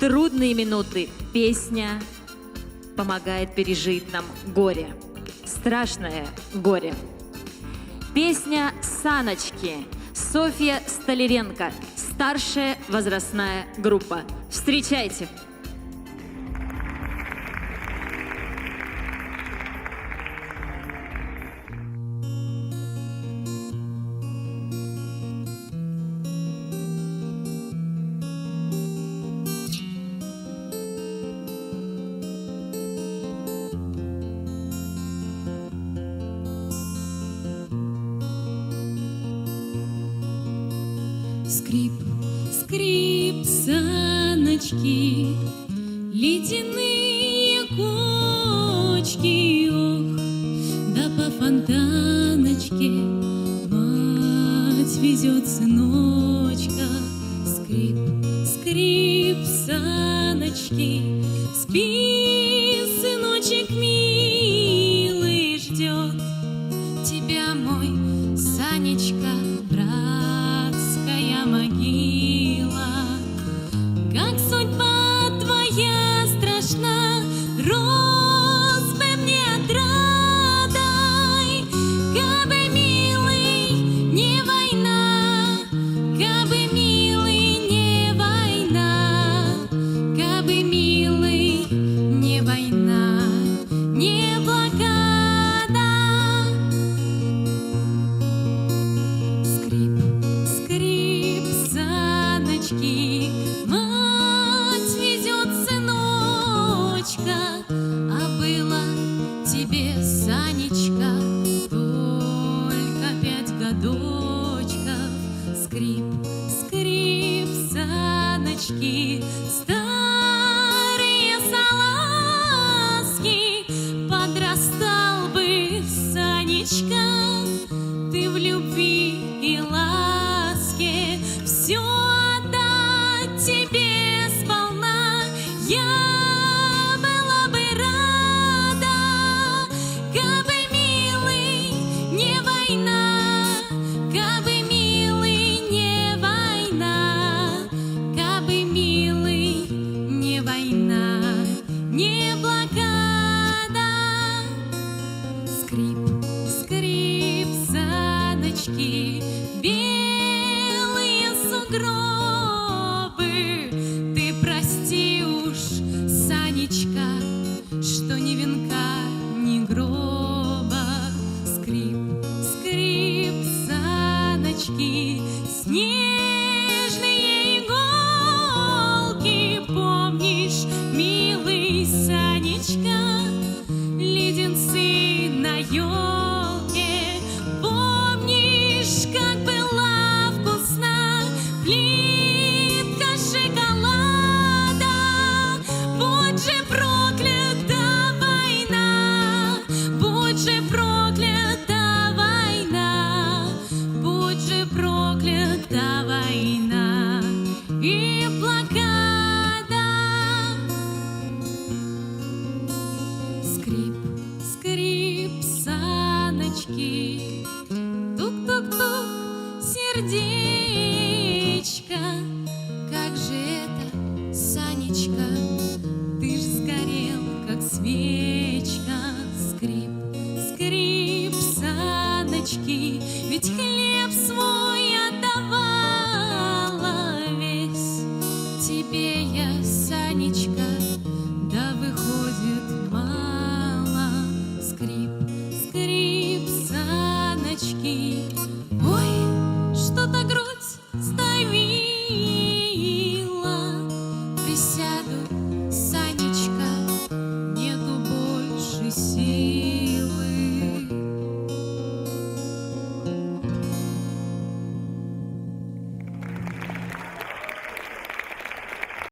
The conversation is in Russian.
трудные минуты песня помогает пережить нам горе, страшное горе. Песня «Саночки», Софья Столяренко, старшая возрастная группа. Встречайте! Скрип, скрип, саночки, ледяные кочки, ох, да по фонтаночке мать везет сыночка. Скрип, скрип, саночки, спи, сыночек милый, ждет тебя мой Санечка, братская могила. Как судьба твоя страшна, роз бы мне отрадай, кабы, милый, не война, кабы, милый, не война, кабы, милый, не война, не блокада. Скрип, скрип, саночки, мать везет сыночка, а было тебе, Санечка, только 5 годочков. Скрип, скрип, саночки, старые салазки, подрастал бы, Санечка, ты в любви и ласке, все отдать тебе сполна я была бы рада, кабы, милый, не война, кабы, милый, не война, кабы, милый, не война, не блокада. Скрип, скрип, саночки, белые сугробы, ты прости уж, Санечка, что ни венка, ни гроба. Скрип, скрип, саночки, снежные иголки, помнишь, милый Санечка, леденцы на елке, помнишь, как была вкусна плитка шоколада. Будь же проклята война, будь же проклята война, будь же проклята война и блокада. Скрип, скрип, саночки, тук-тук-тук, сердечко. Как же это, Санечка, ты ж сгорел, как свечка. Скрип, скрип, саночки, ведь хлеб свой отдавала весь тебе я, Санечка,